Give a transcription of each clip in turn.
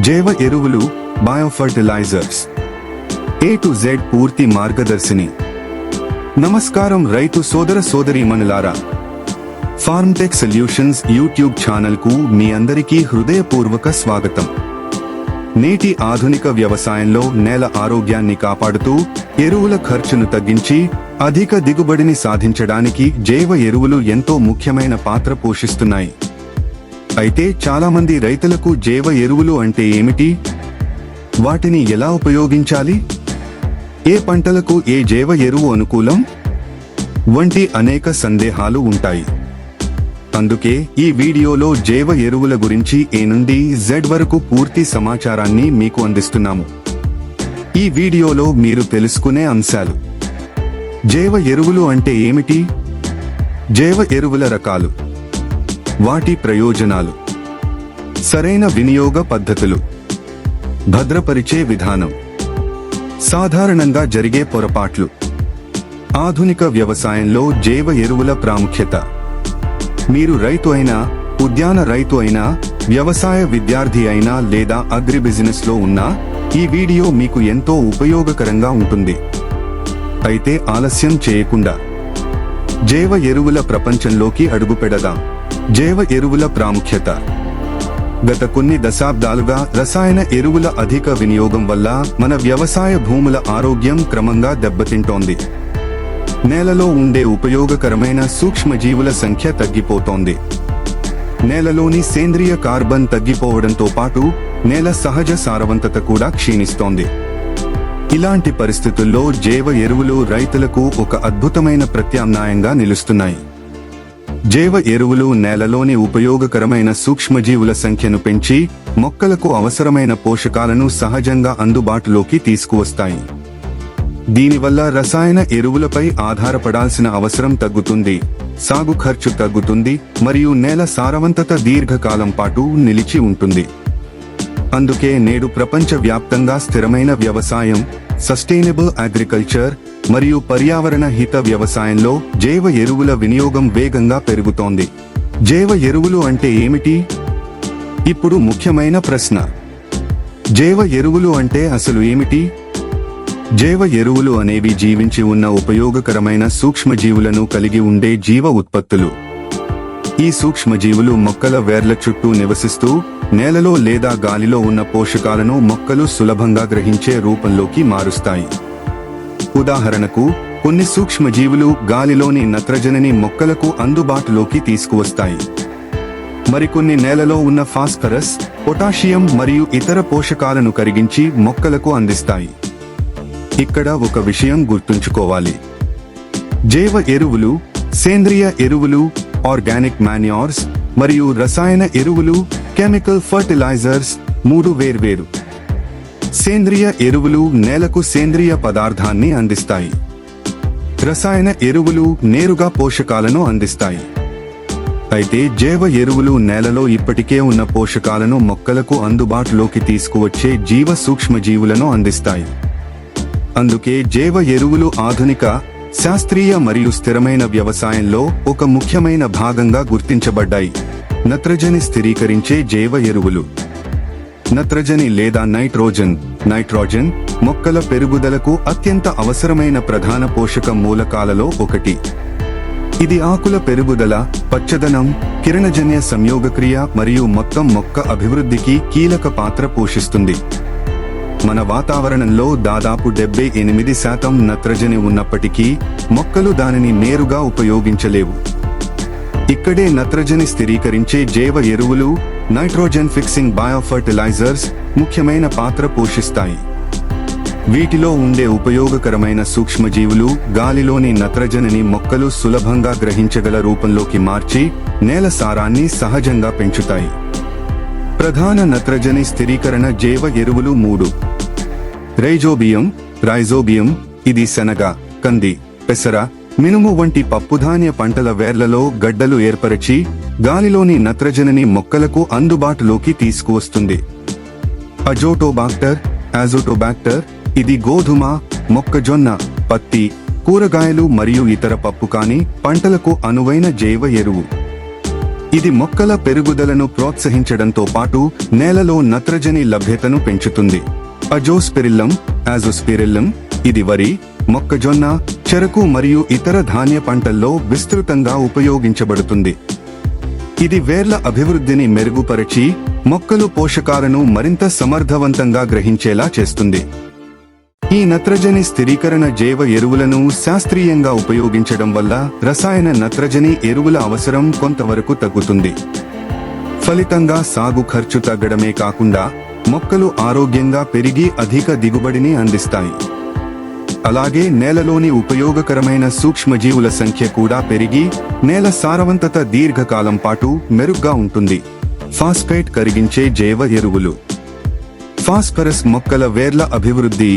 జైవ ఎరువులు, బయోఫర్టిలైజర్స్, A to Z పూర్తి మార్గదర్శిని. నమస్కారం రైతు సోదర సోదరీమణులారా, ఫార్మ్టెక్ సొల్యూషన్స్ యూట్యూబ్ ఛానల్కు మీ అందరికీ హృదయపూర్వక స్వాగతం. నేటి ఆధునిక వ్యవసాయంలో నేల ఆరోగ్యాన్ని కాపాడుతూ ఎరువుల ఖర్చును తగ్గించి అధిక దిగుబడిని సాధించడానికి జైవ ఎరువులు ఎంతో ముఖ్యమైన పాత్ర పోషిస్తున్నాయి. అయితే చాలామంది రైతులకు జైవ ఎరువులు అంటే ఏమిటి, వాటిని ఎలా ఉపయోగించాలి, ఏ పంటలకు ఏ జైవ ఎరువు అనుకూలం వంటి అనేక సందేహాలు ఉంటాయి. అందుకే ఈ వీడియోలో జైవ ఎరువుల గురించి A నుండి Z వరకు పూర్తి సమాచారాన్ని మీకు అందిస్తున్నాము. ఈ వీడియోలో మీరు తెలుసుకునే అంశాలు: జైవ ఎరువులు అంటే ఏమిటి, జైవ ఎరువుల రకాలు, వాటి ప్రయోజనాలు, సరైన వినియోగ పద్ధతులు, భద్రపరిచే విధానం, సాధారణంగా జరిగే పొరపాట్లు, ఆధునిక వ్యవసాయంలో జైవ ఎరువుల ప్రాముఖ్యత. మీరు రైతు అయినా, ఉద్యాన రైతు అయినా, వ్యవసాయ విద్యార్థి అయినా లేదా అగ్రి బిజినెస్ లో ఉన్నా ఈ వీడియో మీకు ఎంతో ఉపయోగకరంగా ఉంటుంది. అయితే ఆలస్యం చేయకుండా జైవ ఎరువుల ప్రపంచంలోకి అడుగుపెడదాం. జైవ ఎరువుల ప్రాముఖ్యత. గత కొన్ని దశాబ్దాలుగా రసాయన ఎరువుల అధిక వినియోగం వల్ల మన వ్యవసాయ భూముల ఆరోగ్యం క్రమంగా దెబ్బతింటోంది. నేలలో ఉండే ఉపయోగకరమైన సూక్ష్మజీవుల సంఖ్య తగ్గిపోతోంది. నేలలోని సేంద్రియ కార్బన్ తగ్గిపోవడంతో పాటు నేల సహజ సారవంతత కూడా క్షీణిస్తోంది. ఇలాంటి పరిస్థితుల్లో జైవ ఎరువులు రైతులకు ఒక అద్భుతమైన ప్రత్యామ్నాయంగా నిలుస్తున్నాయి. జైవ ఎరువులు నేలలోని ఉపయోగకరమైన సూక్ష్మజీవుల సంఖ్యను పెంచి మొక్కలకు అవసరమైన పోషకాలను సహజంగా అందుబాటులోకి తీసుకువస్తాయి. దీనివల్ల రసాయన ఎరువులపై ఆధారపడాల్సిన అవసరం తగ్గుతుంది, సాగు ఖర్చు తగ్గుతుంది మరియు నేల సారవంతత దీర్ఘకాలం పాటు నిలిచి ఉంటుంది. అందుకే నేడు ప్రపంచవ్యాప్తంగా స్థిరమైన వ్యవసాయం, సస్టైనబుల్ అగ్రికల్చర్ మరియు పర్యావరణ హిత వ్యవసాయంలో జైవ ఎరువుల వినియోగం వేగంగా పెరుగుతోంది. జైవ ఎరువులు అంటే ఏమిటి? ఇప్పుడు ముఖ్యమైన ప్రశ్న: జైవ ఎరువులు అంటే అసలు ఏమిటి? జైవ ఎరువులు అనేవి జీవించి ఉన్న ఉపయోగకరమైన సూక్ష్మజీవులను కలిగి ఉండే జీవ ఉత్పత్తులు. ఈ సూక్ష్మజీవులు మొక్కల వేర్ల చుట్టూ నివసిస్తూ నేలలో లేదా గాలిలో ఉన్న పోషకాలను మొక్కలు సులభంగా గ్రహించే రూపంలోకి మారుస్తాయి. ఉదాహరణకు, కొన్ని సూక్ష్మజీవులు గాలిలోని నత్రజనిని మొక్కలకు అందుబాటులోకి తీసుకువస్తాయి. మరికొన్ని నేలలో ఉన్న ఫాస్ఫరస్, పొటాషియం మరియు ఇతర పోషకాలను కరిగించి మొక్కలకు అందిస్తాయి. ఇక్కడ ఒక విషయం గుర్తుంచుకోవాలి: జైవ ఎరువులు, సేంద్రియ ఎరువులు, ఆర్గానిక్ మాన్యూర్స్ మరియు రసాయన ఎరువులు, కెమికల్ ఫర్టిలైజర్స్ మూడు వేర్వేరు. సేంద్రియ ఎరువులు నేలకు సేంద్రియ పదార్థాన్ని అందిస్తాయి. రసాయన ఎరువులు నేరుగా పోషకాలను అందిస్తాయి. అయితే జైవ ఎరువులు నేలలో ఇప్పటికే ఉన్న పోషకాలను మొక్కలకు అందుబాటులోకి తీసుకువచ్చే జీవ సూక్ష్మజీవులను అందిస్తాయి. అందుకే జైవ ఎరువులు ఆధునిక, శాస్త్రీయ మరియు స్థిరమైన వ్యవసాయంలో ఒక ముఖ్యమైన భాగంగా గుర్తించబడ్డాయి. నత్రజని స్థిరీకరించే జైవ ఎరువులు. నత్రజని లేదా నైట్రోజన్ మొక్కల పెరుగుదలకు అత్యంత అవసరమైన ప్రధాన పోషక మూలకాలలో ఒకటి. ఇది ఆకుల పెరుగుదల, పచ్చదనం, కిరణజన్య సంయోగక్రియ మరియు మొత్తం మొక్క అభివృద్ధికి కీలక పాత్ర పోషిస్తుంది. మన వాతావరణంలో దాదాపు 78% నత్రజని ఉన్నప్పటికీ మొక్కలు దానిని నేరుగా ఉపయోగించలేవు. ఇక్కడే నత్రజని స్థిరీకరించే జైవ ఎరువులు, నైట్రోజన్ ఫిక్సింగ్ బయోఫర్టిలైజర్స్ ముఖ్యమైన పాత్ర పోషిస్తాయి. వీటిలో ఉండే ఉపయోగకరమైన సూక్ష్మజీవులు గాలిలోని నత్రజనిని మొక్కలు సులభంగా గ్రహించగల రూపంలోకి మార్చి నేల సారాన్ని సహజంగా పెంచుతాయి. ప్రధాన నత్రజని స్థిరీకరణ జైవ ఎరువులు 3. రైజోబియం. ఇది శనగ, కంది, పెసర, మినుము వంటి పప్పుధాన్య పంటల వేర్లలో గడ్డలు ఏర్పరచి గాలిలోని నత్రజనిని మొక్కలకు అందుబాటులోకి తీసుకువస్తుంది. అజోటోబాక్టర్. ఇది గోధుమ, మొక్కజొన్న, పత్తి, కూరగాయలు మరియు ఇతర పప్పు కాని పంటలకు అనువైన జైవ ఎరువు. ఇది మొక్కల పెరుగుదలను ప్రోత్సహించడంతో పాటు నేలలో నత్రజని లభ్యతను పెంచుతుంది. అజోస్పెరిల్లం, అజోస్పెరిల్లం ఇది వరి, మొక్కజొన్న, చెరకు మరియు ఇతర ధాన్య పంటల్లో విస్తృతంగా ఉపయోగించబడుతుంది. ఇది వేర్ల అభివృద్ధిని మెరుగుపరిచి మొక్కలు పోషకాలను మరింత సమర్థవంతంగా గ్రహించేలా చేస్తుంది. ఈ నత్రజని స్థిరీకరణ జైవ ఎరువులను శాస్త్రీయంగా ఉపయోగించడం వల్ల రసాయన నత్రజని ఎరువుల అవసరం కొంతవరకు తగ్గుతుంది. ఫలితంగా సాగు ఖర్చు తగ్గడమే కాకుండా మొక్కలు ఆరోగ్యంగా పెరిగి అధిక దిగుబడిని అందిస్తాయి. అలాగే నేలలోని ఉపయోగకరమైన సూక్ష్మజీవుల సంఖ్య కూడా పెరిగి నేల సారవంతత దీర్ఘకాలం పాటు మెరుగ్గా ఉంటుంది. ఫాస్ఫేట్ కరిగించే జైవ ఎరువులు. ఫాస్ఫరస్ మొక్కల వేర్ల అభివృద్ధి,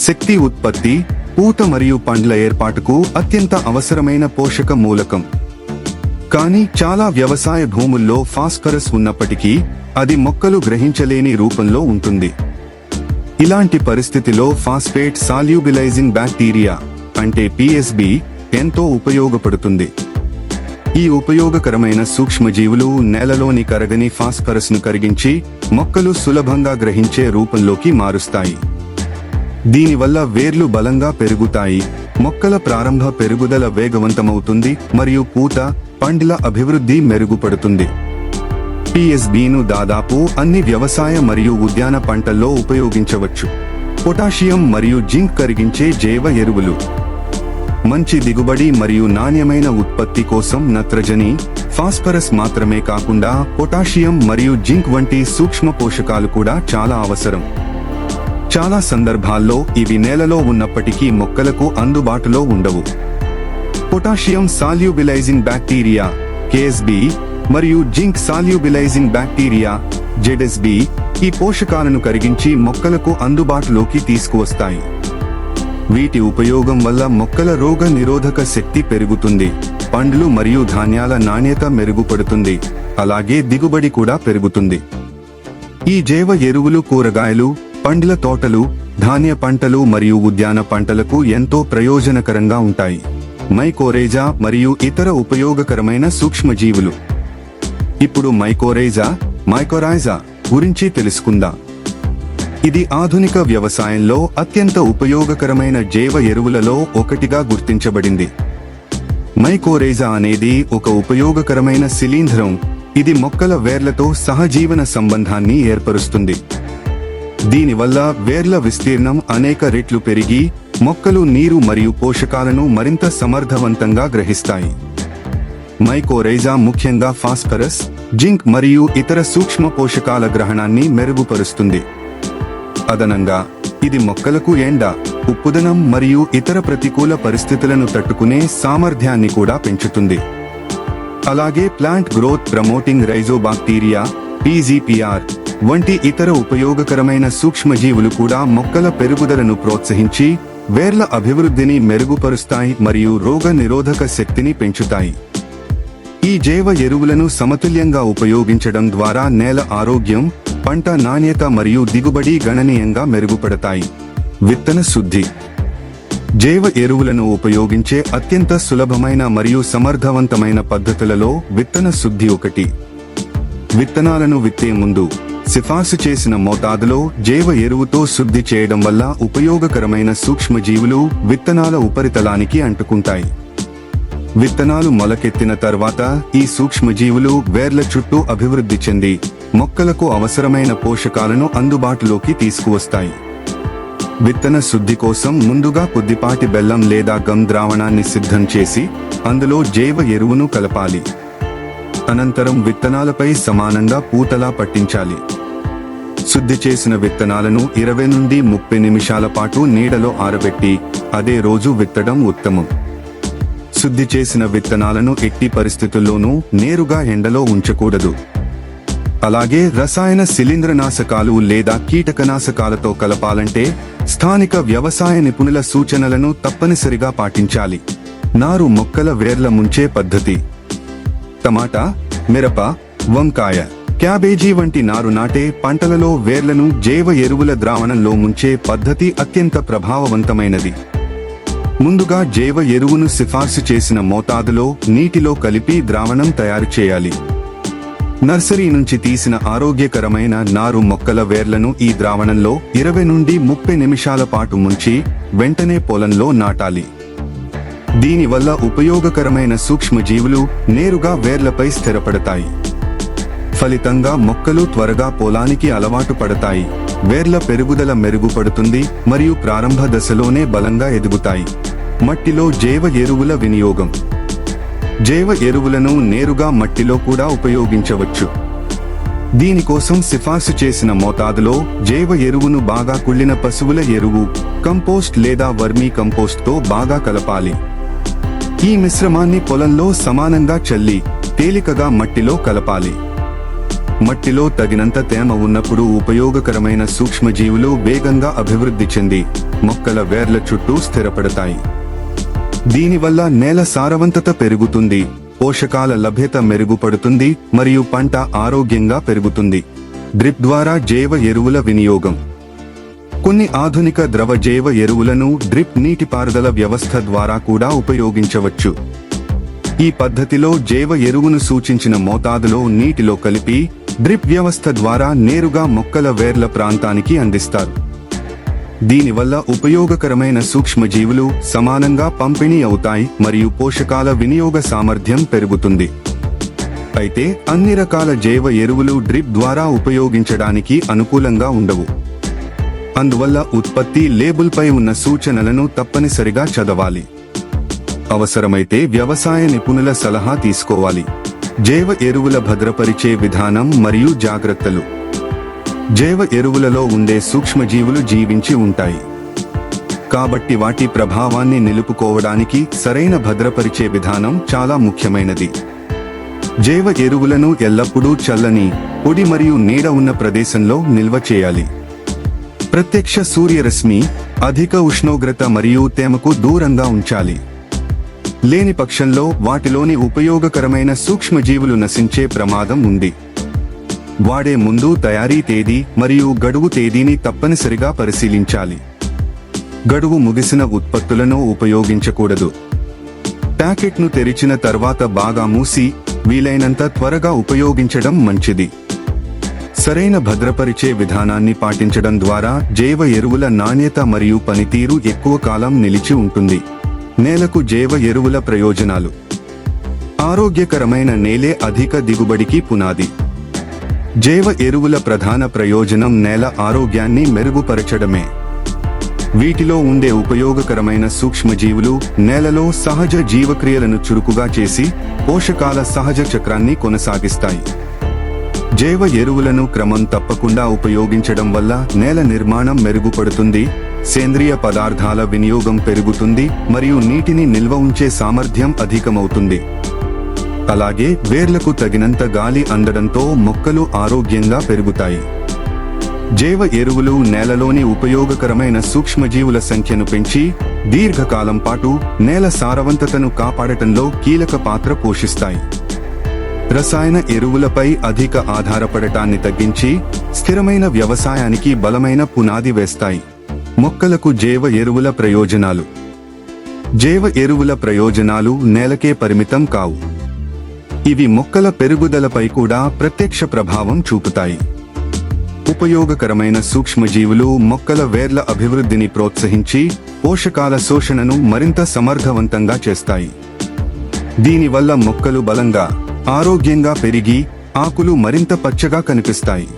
శక్తి ఉత్పత్తి, పూత మరియు పండ్ల ఏర్పాటుకు అత్యంత అవసరమైన పోషక మూలకం. కానీ చాలా వ్యవసాయ భూముల్లో ఫాస్ఫరస్ ఉన్నప్పటికీ అది మొక్కలు గ్రహించలేని రూపంలో ఉంటుంది. ఇలాంటి పరిస్థితిలో ఫాస్ఫేట్ సాల్యూబిలైజింగ్ బ్యాక్టీరియా అంటే పిఎస్బి ఎంతో ఉపయోగపడుతుంది. ఈ ఉపయోగకరమైన సూక్ష్మజీవులు నేలలోని కరగని ఫాస్ఫరస్ను కరిగించి మొక్కలు సులభంగా గ్రహించే రూపంలోకి మారుస్తాయి. దీనివల్ల వేర్లు బలంగా పెరుగుతాయి, మొక్కల ప్రారంభ పెరుగుదల వేగవంతమవుతుంది మరియు పూత, పండ్ల అభివృద్ధి మెరుగుపడుతుంది. పిఎస్బిను దాదాపు అన్ని వ్యవసాయ మరియు ఉద్యాన పంటల్లో ఉపయోగించవచ్చు. పొటాషియం మరియు జింక్ కరిగించే జైవ ఎరువులు. మంచి దిగుబడి మరియు నాణ్యమైన ఉత్పత్తి కోసం నత్రజని, ఫాస్ఫరస్ మాత్రమే కాకుండా పొటాషియం మరియు జింక్ వంటి సూక్ష్మ పోషకాలు కూడా చాలా అవసరం. చాలా సందర్భాల్లో ఇవి నేలలో ఉన్నప్పటికీ మొక్కలకు అందుబాటులో ఉండవు. పొటాషియం సాల్యూబిలైజింగ్ బ్యాక్టీరియా కేఎస్బి మరియు జింక్ సాల్యూబిలైజింగ్ బ్యాక్టీరియా జెడ్ఎస్బి ఈ పోషకాలను కరిగించి మొక్కలకు అందుబాటులోకి తీసుకువస్తాయి. వీటి ఉపయోగం వల్ల మొక్కల రోగ నిరోధక శక్తి పెరుగుతుంది, పండ్లు మరియు ధాన్యాల నాణ్యత మెరుగుపడుతుంది, అలాగే దిగుబడి కూడా పెరుగుతుంది. ఈ జైవ ఎరువులు కూరగాయలు, పండ్ల తోటలు, ధాన్య పంటలు మరియు ఉద్యాన పంటలకు ఎంతో ప్రయోజనకరంగా ఉంటాయి. మైకోరైజా మరియు ఇతర ఉపయోగకరమైన సూక్ష్మజీవులు. ఇప్పుడు మైకోరైజా గురించి తెలుసుకుందాం. ఇది ఆధునిక వ్యవసాయంలో అత్యంత ఉపయోగకరమైన జైవ ఎరువులలో ఒకటిగా గుర్తించబడింది. మైకోరైజా అనేది ఒక ఉపయోగకరమైన శిలీంధ్రం. ఇది మొక్కల వేర్లతో సహజీవన సంబంధాన్ని ఏర్పరుస్తుంది. దీనివల్ల వేర్ల విస్తీర్ణం అనేక రెట్లు పెరిగి మొక్కలు నీరు మరియు పోషకాలను మరింత సమర్థవంతంగా గ్రహిస్తాయి. మైకోరైజా ముఖ్యంగా ఫాస్ఫరస్, జింక్ మరియు ఇతర సూక్ష్మ పోషకాల గ్రహణాన్ని మెరుగుపరుస్తుంది. అదనంగా ఇది మొక్కలకు ఎండ, ఉప్పుదనం మరియు ఇతర ప్రతికూల పరిస్థితులను తట్టుకునే సామర్థ్యాన్ని కూడా పెంచుతుంది. అలాగే ప్లాంట్ గ్రోత్ ప్రమోటింగ్ రైజోబాక్టీరియా పీజీపీఆర్ వంటి ఇతర ఉపయోగకరమైన సూక్ష్మజీవులు కూడా మొక్కల పెరుగుదలను ప్రోత్సహించి వేర్ల అభివృద్ధిని మెరుగుపరుస్తాయి మరియు రోగ నిరోధక శక్తిని పెంచుతాయి. ఈ జైవ ఎరువులను సమతుల్యంగా ఉపయోగించడం ద్వారా నేల ఆరోగ్యం, పంట నాణ్యత మరియు దిగుబడి గణనీయంగా మెరుగుపడతాయి. విత్తన శుద్ధి. జైవ ఎరువులను ఉపయోగించే అత్యంత సులభమైన మరియు సమర్థవంతమైన పద్ధతులలో విత్తన శుద్ధి ఒకటి. విత్తనాలను విత్తే ముందు సిఫార్సు చేసిన మోతాదులో జైవ ఎరువుతో శుద్ధి చేయడం వల్ల ఉపయోగకరమైన సూక్ష్మజీవులు విత్తనాల ఉపరితలానికి అంటుకుంటాయి. విత్తనాలు మొలకెత్తిన తర్వాత ఈ సూక్ష్మజీవులు వేర్ల చుట్టూ అభివృద్ధి చెంది మొక్కలకు అవసరమైన పోషకాలను అందుబాటులోకి తీసుకువస్తాయి. విత్తన శుద్ధి కోసం ముందుగా కొద్దిపాటి బెల్లం లేదా గమ్ ద్రావణాన్ని సిద్ధం చేసి అందులో జైవ ఎరువును కలపాలి. అనంతరం విత్తనాలపై సమానంగా పూతలా పట్టించాలి. శుద్ధి చేసిన విత్తనాలను 20 నుండి 30 నిమిషాల పాటు నీడలో ఆరబెట్టి అదే రోజు విత్తడం ఉత్తమం. శుద్ధి చేసిన విత్తనాలను ఎట్టి పరిస్థితుల్లోనూ నేరుగా ఎండలో ఉంచకూడదు. అలాగే రసాయన శిలీంద్రనాశకాలు లేదా కీటకనాశకాలతో కలపాలంటే స్థానిక వ్యవసాయ నిపుణుల సూచనలను తప్పనిసరిగా పాటించాలి. నారు మొక్కల వేర్ల ముంచే పద్ధతి. టమాటా, మిరప, వంకాయ, క్యాబేజీ వంటి నారు నాటే పంటలలో వేర్లను జైవ ఎరువుల ద్రావణంలో ముంచే పద్ధతి అత్యంత ప్రభావవంతమైనది. ముందుగా జైవ ఎరువును సిఫార్సు చేసిన మోతాదులో నీటిలో కలిపి ద్రావణం తయారు చేయాలి. నర్సరీ నుంచి తీసిన ఆరోగ్యకరమైన నారు మొక్కల వేర్లను ఈ ద్రావణంలో 20 నుండి 30 నిమిషాల పాటు ముంచి వెంటనే పొలంలో నాటాలి. దీనివల్ల ఉపయోగకరమైన సూక్ష్మజీవులు నేరుగా వేర్లపై స్థిరపడతాయి. ఫలితంగా మొక్కలు త్వరగా పొలానికి అలవాటు పడతాయి, వేర్ల పెరుగుదల మెరుగుపడుతుంది మరియు ప్రారంభ దశలోనే బలంగా ఎదుగుతాయి. మట్టిలో జైవ ఎరువుల వినియోగం. జైవ ఎరువులను నేరుగా మట్టిలో కూడా ఉపయోగించవచ్చు. దీనికోసం సిఫార్సు చేసిన మోతాదులో జైవ ఎరువును బాగా కుళ్ళిన పశువుల ఎరువు, కంపోస్ట్ లేదా వర్మీ కంపోస్ట్తో బాగా కలపాలి. ఈ మిశ్రమాన్ని పొలంలో సమానంగా చల్లి తేలికగా మట్టిలో కలపాలి. మట్టిలో తగినంత తేమ ఉన్నప్పుడు ఉపయోగకరమైన సూక్ష్మజీవులు వేగంగా అభివృద్ధి చెంది మొక్కల వేర్ల చుట్టూ స్థిరపడతాయి. దీనివల్ల నేల సారవంతత పెరుగుతుంది, పోషకాల లభ్యత మెరుగుపడుతుంది మరియు పంట ఆరోగ్యంగా పెరుగుతుంది. డ్రిప్ ద్వారా జైవ ఎరువుల వినియోగం. కొన్ని ఆధునిక ద్రవ జైవ ఎరువులను డ్రిప్ నీటిపారుదల వ్యవస్థ ద్వారా కూడా ఉపయోగించవచ్చు. ఈ పద్ధతిలో జైవ ఎరువును సూచించిన మోతాదులో నీటిలో కలిపి డ్రిప్ వ్యవస్థ ద్వారా నేరుగా మొక్కల వేర్ల ప్రాంతానికి అందిస్తారు. దీనివల్ల ఉపయోగకరమైన సూక్ష్మజీవులు సమానంగా పంపిణీ అవుతాయి మరియు పోషకాల వినియోగ సామర్థ్యం పెరుగుతుంది. అయితే అన్ని రకాల జైవ ఎరువులు డ్రిప్ ద్వారా ఉపయోగించడానికి అనుకూలంగా ఉండవు. అందువల్ల ఉత్పత్తి లేబుల్పై ఉన్న సూచనలను తప్పనిసరిగా చదవాలి. అవసరమైతే వ్యవసాయ నిపుణుల సలహా తీసుకోవాలి. జైవ ఎరువుల భద్రపరిచే విధానం మరియు జాగ్రత్తలు. జైవ ఎరువులలో ఉండే సూక్ష్మజీవులు జీవించి ఉంటాయి కాబట్టి వాటి ప్రభావాన్ని నిలుపుకోవడానికి సరైన భద్రపరిచే విధానం చాలా ముఖ్యమైనది. జైవ ఎరువులను ఎల్లప్పుడూ చల్లని, పొడి మరియు నీడ ఉన్న ప్రదేశంలో నిల్వ చేయాలి. ప్రత్యక్ష సూర్యరశ్మి, అధిక ఉష్ణోగ్రత మరియు తేమకు దూరంగా ఉంచాలి. లేని పక్షంలో వాటిలోని ఉపయోగకరమైన సూక్ష్మజీవులు నశించే ప్రమాదం ఉంది. వాడే ముందు తయారీ తేదీ మరియు గడువు తేదీని తప్పనిసరిగా పరిశీలించాలి. గడువు ముగిసిన ఉత్పత్తులను ఉపయోగించకూడదు. ప్యాకెట్ను తెరిచిన తర్వాత బాగా మూసి వీలైనంత త్వరగా ఉపయోగించడం మంచిది. సరైన భద్రపరిచే విధానాన్ని పాటించడం ద్వారా జైవ ఎరువుల నాణ్యత మరియు పనితీరు ఎక్కువ కాలం నిలిచి ఉంటుంది. నేలకు జైవ ఎరువుల ప్రయోజనాలు. ఆరోగ్యకరమైన నేలే అధిక దిగుబడికి పునాది. జైవ ఎరువుల ప్రధాన ప్రయోజనం నేల ఆరోగ్యాన్ని మెరుగుపరచడమే. వీటిలో ఉండే ఉపయోగకరమైన సూక్ష్మజీవులు నేలలో సహజ జీవక్రియలను చురుకుగా చేసి పోషకాల సహజ చక్రాన్ని కొనసాగిస్తాయి. జైవ ఎరువులను క్రమం తప్పకుండా ఉపయోగించడం వల్ల నేల నిర్మాణం మెరుగుపడుతుంది, సేంద్రియ పదార్థాల వినియోగం పెరుగుతుంది మరియు నీటిని నిల్వ ఉంచే సామర్థ్యం అధికమవుతుంది. అలాగే వేర్లకు తగినంత గాలి అందడంతో మొక్కలు ఆరోగ్యంగా పెరుగుతాయి. జైవ ఎరువులు నేలలోని ఉపయోగకరమైన సూక్ష్మజీవుల సంఖ్యను పెంచి దీర్ఘకాలం పాటు నేల సారవంతతను కాపాడటంలో కీలక పాత్ర పోషిస్తాయి. రసాయన ఎరువులపై అధిక ఆధారపడటాన్ని తగ్గించి స్థిరమైన వ్యవసాయానికి బలమైన పునాది వేస్తాయి. మొక్కలకు జైవ ఎరువుల ప్రయోజనాలు. జైవ ఎరువుల ప్రయోజనాలు నేలకే పరిమితం కావు. ఇవి మొక్కల పెరుగుదలపై కూడా ప్రత్యక్ష ప్రభావం చూపుతాయి. ఉపయోగకరమైన సూక్ష్మజీవులు మొక్కల వేర్ల అభివృద్ధిని ప్రోత్సహించి పోషకాల శోషణను మరింత సమర్థవంతంగా చేస్తాయి. దీనివల్ల మొక్కలు బలంగా, ఆరోగ్యంగా పెరిగి ఆకులు మరింత పచ్చగా కనిపిస్తాయి.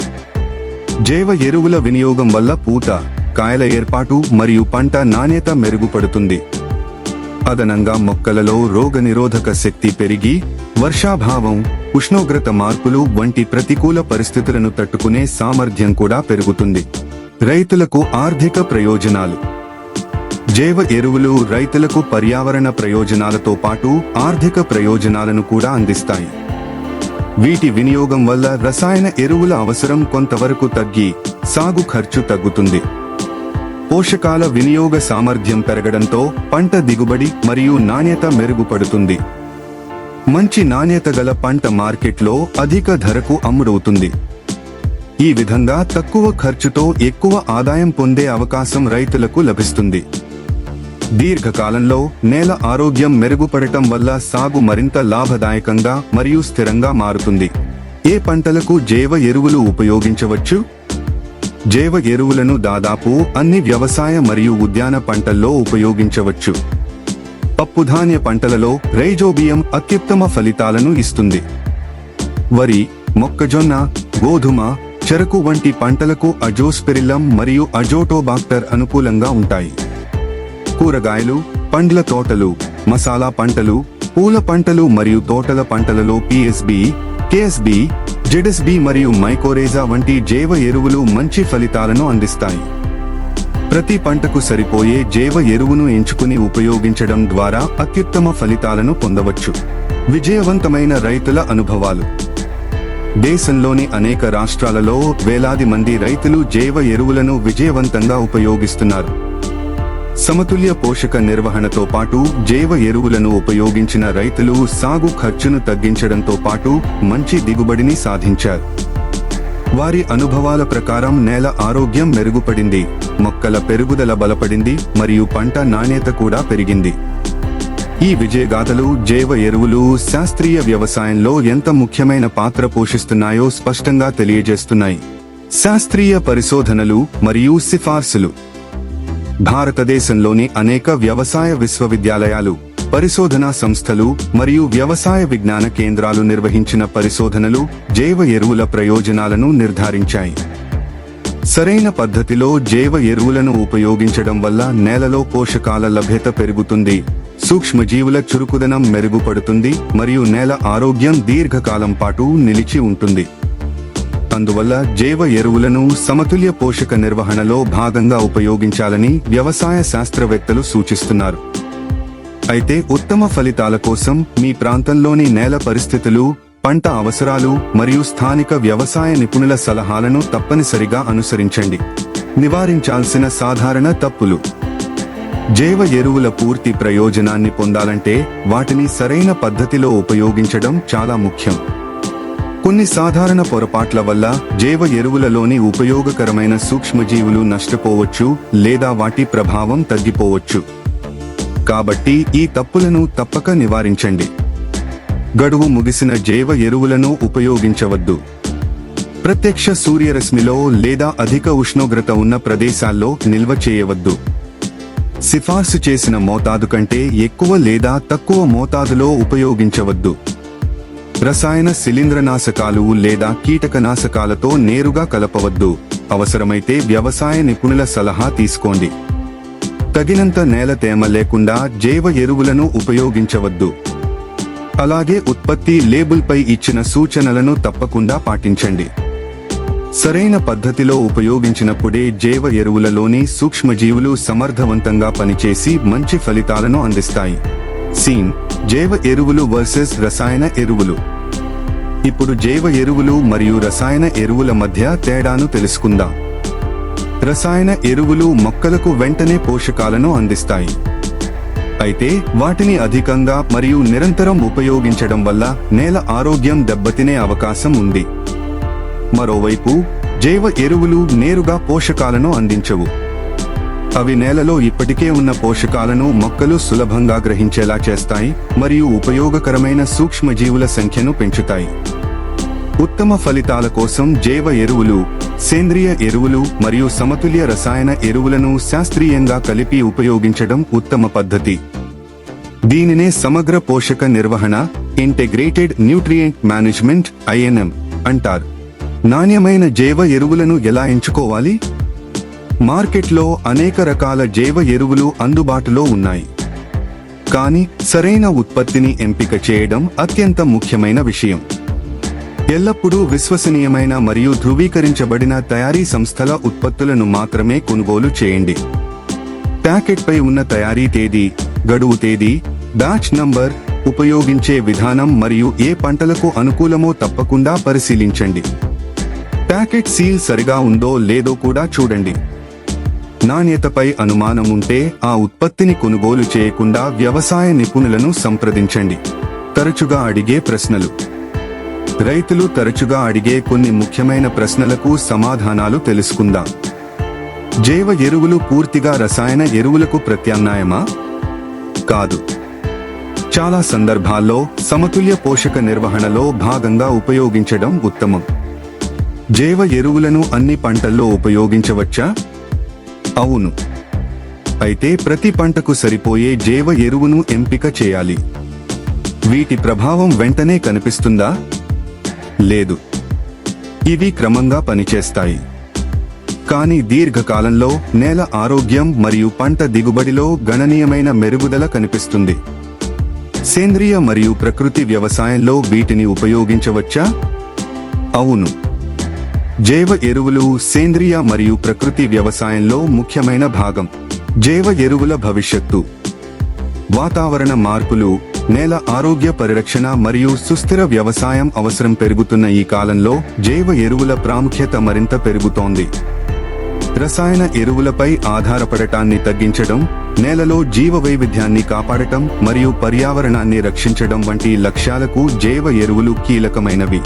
జైవ ఎరువుల వినియోగం వల్ల పూత, కాయల ఏర్పాటు మరియు పంట నాణ్యత మెరుగుపడుతుంది. అదనంగా మొక్కలలో రోగనిరోధక శక్తి పెరిగి వర్షాభావం, ఉష్ణోగ్రత మార్పులు వంటి ప్రతికూల పరిస్థితులను తట్టుకునే సామర్థ్యం కూడా పెరుగుతుంది. రైతులకు ఆర్థిక ప్రయోజనాలు. జైవ ఎరువులు రైతులకు పర్యావరణ ప్రయోజనాలతో పాటు ఆర్థిక ప్రయోజనాలను కూడా అందిస్తాయి. వీటి వినియోగం వల్ల రసాయన ఎరువుల అవసరం కొంతవరకు తగ్గి సాగు ఖర్చు తగ్గుతుంది. పోషకాల వినియోగ సామర్థ్యం పెరగడంతో పంట దిగుబడి మరియు నాణ్యత మెరుగుపడుతుంది. మంచి నాణ్యత గల పంట మార్కెట్లో అధిక ధరకు అమ్ముడవుతుంది. ఈ విధంగా తక్కువ ఖర్చుతో ఎక్కువ ఆదాయం పొందే అవకాశం రైతులకు లభిస్తుంది. దీర్ఘకాలంలో నేల ఆరోగ్యం మెరుగుపడటం వల్ల సాగు మరింత లాభదాయకంగా మరియు స్థిరంగా మారుతుంది. ఏ పంటలకు జైవ ఎరువులు ఉపయోగించవచ్చు? జైవ ఎరువులను దాదాపు అన్ని వ్యవసాయ మరియు ఉద్యాన పంటల్లో ఉపయోగించవచ్చు. పప్పుధాన్య పంటలలో రైజోబియం అత్యుత్తమ ఫలితాలను ఇస్తుంది. వరి, మొక్కజొన్న, గోధుమ, చెరకు వంటి పంటలకు అజోస్పెరిల్లం మరియు అజోటోబాక్టర్ అనుకూలంగా ఉంటాయి. కూరగాయలు, పండ్ల తోటలు, మసాలా పంటలు, పూల పంటలు మరియు తోటల పంటలలో పిఎస్బి, కేఎస్బి, జెడ్ఎస్బి మరియు మైకోరేజా వంటి జైవ ఎరువులు మంచి ఫలితాలను అందిస్తాయి. ప్రతి పంటకు సరిపోయే జైవ ఎరువును ఎంచుకుని ఉపయోగించడం ద్వారా అత్యుత్తమ ఫలితాలను పొందవచ్చు. విజయవంతమైన రైతుల అనుభవాలు. దేశంలోని అనేక రాష్ట్రాలలో వేలాది మంది రైతులు జైవ ఎరువులను విజయవంతంగా ఉపయోగిస్తున్నారు. సమతుల్య పోషక నిర్వహణతో పాటు జైవ ఎరువులను ఉపయోగించిన రైతులు సాగు ఖర్చును తగ్గించడంతో పాటు మంచి దిగుబడిని సాధించారు. వారి అనుభవాల ప్రకారం నేల ఆరోగ్యం మెరుగుపడింది, మొక్కల పెరుగుదల బలపడింది మరియు పంట నాణ్యత కూడా పెరిగింది. ఈ విజయగాథలు జైవ ఎరువులు శాస్త్రీయ వ్యవసాయంలో ఎంత ముఖ్యమైన పాత్ర పోషిస్తున్నాయో స్పష్టంగా తెలియజేస్తున్నాయి. శాస్త్రీయ పరిశోధనలు మరియు సిఫార్సులు. భారతదేశంలోని అనేక వ్యవసాయ విశ్వవిద్యాలయాలు, పరిశోధనా సంస్థలు మరియు వ్యవసాయ విజ్ఞాన కేంద్రాలు నిర్వహించిన పరిశోధనలు జైవ ఎరువుల ప్రయోజనాలను నిర్ధారించాయి. సరైన పద్ధతిలో జైవ ఎరువులను ఉపయోగించడం వల్ల నేలలో పోషకాల లభ్యత పెరుగుతుంది, సూక్ష్మజీవుల చురుకుదనం మెరుగుపడుతుంది మరియు నేల ఆరోగ్యం దీర్ఘకాలం పాటు నిలిచి ఉంటుంది. అందువల్ల జైవ ఎరువులను సమతుల్య పోషక నిర్వహణలో భాగంగా ఉపయోగించాలని వ్యవసాయ శాస్త్రవేత్తలు సూచిస్తున్నారు. అయితే ఉత్తమ ఫలితాల కోసం మీ ప్రాంతంలోని నేల పరిస్థితులు, పంట అవసరాలు మరియు స్థానిక వ్యవసాయ నిపుణుల సలహాలను తప్పనిసరిగా అనుసరించండి. నివారించాల్సిన సాధారణ తప్పులు. జైవ ఎరువుల పూర్తి ప్రయోజనాన్ని పొందాలంటే వాటిని సరైన పద్ధతిలో ఉపయోగించడం చాలా ముఖ్యం. కొన్ని సాధారణ పొరపాట్ల వల్ల జైవ ఎరువులలోని ఉపయోగకరమైన సూక్ష్మజీవులు నష్టపోవచ్చు లేదా వాటి ప్రభావం తగ్గిపోవచ్చు. కాబట్టి ఈ తప్పులను తప్పక నివారించండి. గడువు ముగిసిన జైవ ఎరువులను ఉపయోగించవద్దు. ప్రత్యక్ష సూర్యరశ్మిలో లేదా అధిక ఉష్ణోగ్రత ఉన్న ప్రదేశాల్లో నిల్వ చేయవద్దు. సిఫార్సు చేసిన మోతాదు కంటే ఎక్కువ లేదా తక్కువ మోతాదులో ఉపయోగించవద్దు. రసాయన శిలీంద్రనాశకాలు లేదా కీటకనాశకాలతో నేరుగా కలపవద్దు. అవసరమైతే వ్యవసాయ నిపుణుల సలహా తీసుకోండి. తగినంత నేల తేమ లేకుండా జైవ ఎరువులను ఉపయోగించవద్దు. అలాగే ఉత్పత్తి లేబుల్పై ఇచ్చిన సూచనలను తప్పకుండా పాటించండి. సరైన పద్ధతిలో ఉపయోగించినప్పుడే జైవ ఎరువులలోని సూక్ష్మజీవులు సమర్థవంతంగా పనిచేసి మంచి ఫలితాలను అందిస్తాయి. సీన్ జైవ ఎరువులు వర్సెస్ రసాయన ఎరువులు. ఇప్పుడు జైవ ఎరువులు మరియు రసాయన ఎరువుల మధ్య తేడాను తెలుసుకుందాం. రసాయన ఎరువులు మొక్కలకు వెంటనే పోషకాలను అందిస్తాయి. అయితే వాటిని అధికంగా మరియు నిరంతరం ఉపయోగించడం వల్ల నేల ఆరోగ్యం దెబ్బతినే అవకాశం ఉంది. మరోవైపు జైవ ఎరువులు నేరుగా పోషకాలను అందించవు. అవి నేలలో ఇప్పటికే ఉన్న పోషకాలను మొక్కలు సులభంగా గ్రహించేలా చేస్తాయి మరియు ఉపయోగకరమైన సూక్ష్మజీవుల సంఖ్యను పెంచుతాయి. ఉత్తమ ఫలితాల కోసం జైవ ఎరువులు, సేంద్రియ ఎరువులు మరియు సమతుల్య రసాయన ఎరువులను శాస్త్రీయంగా కలిపి ఉపయోగించడం ఉత్తమ పద్ధతి. దీనినే సమగ్ర పోషక నిర్వహణ, ఇంటిగ్రేటెడ్ న్యూట్రియంట్ మేనేజ్మెంట్ (INM) అంటారు. నాణ్యమైన జైవ ఎరువులను ఎలా ఎంచుకోవాలి? మార్కెట్లో అనేక రకాల జైవ ఎరువులు అందుబాటులో ఉన్నాయి. కానీ సరైన ఉత్పత్తిని ఎంపిక చేయడం అత్యంత ముఖ్యమైన విషయం. ఎల్లప్పుడూ విశ్వసనీయమైన మరియు ధృవీకరించబడిన తయారీ సంస్థల ఉత్పత్తులను మాత్రమే కొనుగోలు చేయండి. ప్యాకెట్పై ఉన్న తయారీ తేదీ, గడువు తేదీ, బ్యాచ్ నంబర్, ఉపయోగించే విధానం మరియు ఏ పంటలకు అనుకూలమో తప్పకుండా పరిశీలించండి. ప్యాకెట్ సీల్ సరిగా ఉందో లేదో కూడా చూడండి. నాణ్యతపై అనుమానం ఉంటే ఆ ఉత్పత్తిని కొనుగోలు చేయకుండా వ్యవసాయ నిపుణులను సంప్రదించండి. తరచుగా అడిగే ప్రశ్నలు. రైతులు తరచుగా అడిగే కొన్ని ముఖ్యమైన ప్రశ్నలకు సమాధానాలు తెలుసుకుందాం. జైవ ఎరువులు పూర్తిగా రసాయన ఎరువులకు ప్రత్యామ్నాయమా? కాదు. చాలా సందర్భాల్లో సమతుల్య పోషక నిర్వహణలో భాగంగా ఉపయోగించడం ఉత్తమం. జైవ ఎరువులను అన్ని పంటల్లో ఉపయోగించవచ్చా? అవును. అయితే ప్రతి పంటకు సరిపోయే జైవ ఎరువును ఎంపిక చేయాలి. వీటి ప్రభావం వెంటనే కనిపిస్తుందా? లేదు. ఇవి క్రమంగా పనిచేస్తాయి, కానీ దీర్ఘకాలంలో నేల ఆరోగ్యం మరియు పంట దిగుబడిలో గణనీయమైన మెరుగుదల కనిపిస్తుంది. సేంద్రియ మరియు ప్రకృతి వ్యవసాయంలో వీటిని ఉపయోగించవచ్చా? అవును. జైవ ఎరువులు సేంద్రియ మరియు ప్రకృతి వ్యవసాయంలో ముఖ్యమైన భాగం. జైవ ఎరువుల భవిష్యత్తు. వాతావరణ మార్పులు, నేల ఆరోగ్య పరిరక్షణ మరియు సుస్థిర వ్యవసాయం అవసరం పెరుగుతున్న ఈ కాలంలో జైవ ఎరువుల ప్రాముఖ్యత మరింత పెరుగుతోంది. రసాయన ఎరువులపై ఆధారపడటాన్ని తగ్గించడం, నేలలో జీవ వైవిధ్యాన్ని కాపాడటం మరియు పర్యావరణాన్ని రక్షించడం వంటి లక్ష్యాలకు జైవ ఎరువులు కీలకమైనవి.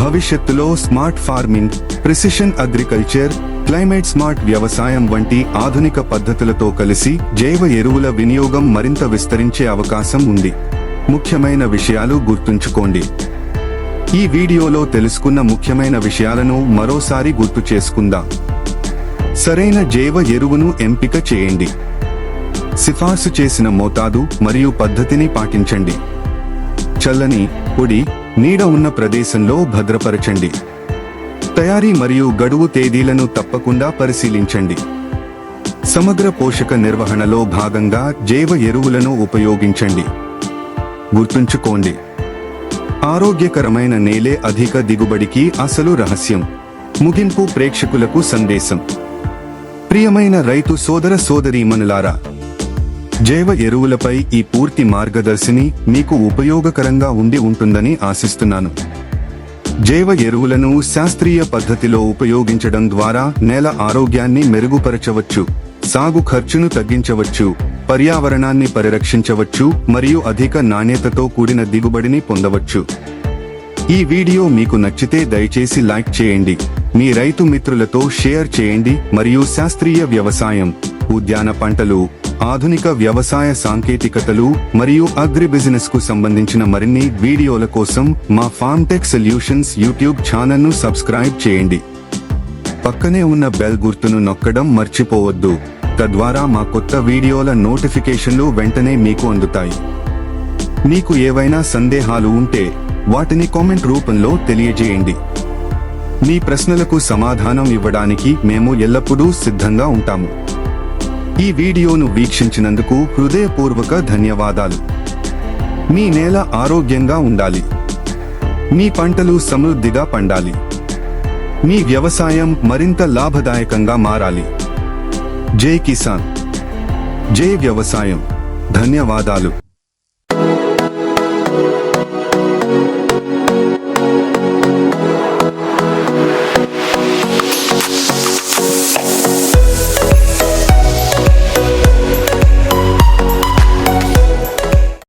భవిష్యత్తులో smart farming, precision agriculture, climate smart వ్యవసాయం వంటి ఆధునిక పద్ధతులతో కలిసి జైవ ఎరువుల వినియోగం మరింత విస్తరించే అవకాశం ఉంది. ముఖ్యమైన విషయాలు గుర్తుంచుకోండి. ఈ వీడియోలో తెలుసుకున్న ముఖ్యమైన విషయాలను మరోసారి గుర్తు చేసుకుందాం. సరైన జైవ ఎరువును ఎంపిక చేయండి. సిఫార్సు చేసిన మోతాదు మరియు పద్ధతిని పాటించండి. చల్లని, పొడి, నీడ ఉన్న ప్రదేశంలో భద్రపరచండి. తయారీ మరియు గడువు తేదీలను తప్పకుండా పరిశీలించండి. సమగ్ర పోషక నిర్వహణలో భాగంగా జైవ ఎరువులను ఉపయోగించండి. గుర్తుంచుకోండి, ఆరోగ్యకరమైన నేలే అధిక దిగుబడికి అసలు రహస్యం. ముగింపు ప్రేక్షకులకు సందేశం. ప్రియమైన రైతు సోదర సోదరీమణులారా, జైవ ఎరువులపై ఈ పూర్తి మార్గదర్శిని మీకు ఉపయోగకరంగా ఉండి ఉంటుందని ఆశిస్తున్నాను. జైవ ఎరువులను శాస్త్రీయ పద్ధతిలో ఉపయోగించడం ద్వారా నేల ఆరోగ్యాన్ని మెరుగుపరచవచ్చు, సాగు ఖర్చును తగ్గించవచ్చు, పర్యావరణాన్ని పరిరక్షించవచ్చు మరియు అధిక నాణ్యతతో కూడిన దిగుబడిని పొందవచ్చు. ఈ వీడియో మీకు నచ్చితే దయచేసి లైక్ చేయండి, మీ రైతు మిత్రులతో షేర్ చేయండి మరియు శాస్త్రీయ వ్యవసాయం, ఉద్యాన పంటలు, ఆధునిక వ్యవసాయ సాంకేతికతలు మరియు అగ్రి బిజినెస్ కు సంబంధించిన మరిన్ని వీడియోల కోసం మా ఫార్మ్టెక్ సొల్యూషన్స్ యూట్యూబ్ ఛానల్ను సబ్స్క్రైబ్ చేయండి. పక్కనే ఉన్న బెల్ గుర్తును నొక్కడం మర్చిపోవద్దు. తద్వారా మా కొత్త వీడియోల నోటిఫికేషన్లు వెంటనే మీకు అందుతాయి. మీకు ఏవైనా సందేహాలు ఉంటే వాటిని కామెంట్ రూపంలో తెలియజేయండి. మీ ప్రశ్నలకు సమాధానం ఇవ్వడానికి మేము ఎల్లప్పుడూ సిద్ధంగా ఉంటాము. ఈ వీడియోను వీక్షించినందుకు హృదయపూర్వక ధన్యవాదాలు. మీ నేల ఆరోగ్యంగా ఉండాలి, మీ పంటలు సమృద్ధిగా పండాలి, మీ వ్యవసాయం మరింత లాభదాయకంగా మారాలి. జై కిసాన్, జై వ్యవసాయం. ధన్యవాదాలు.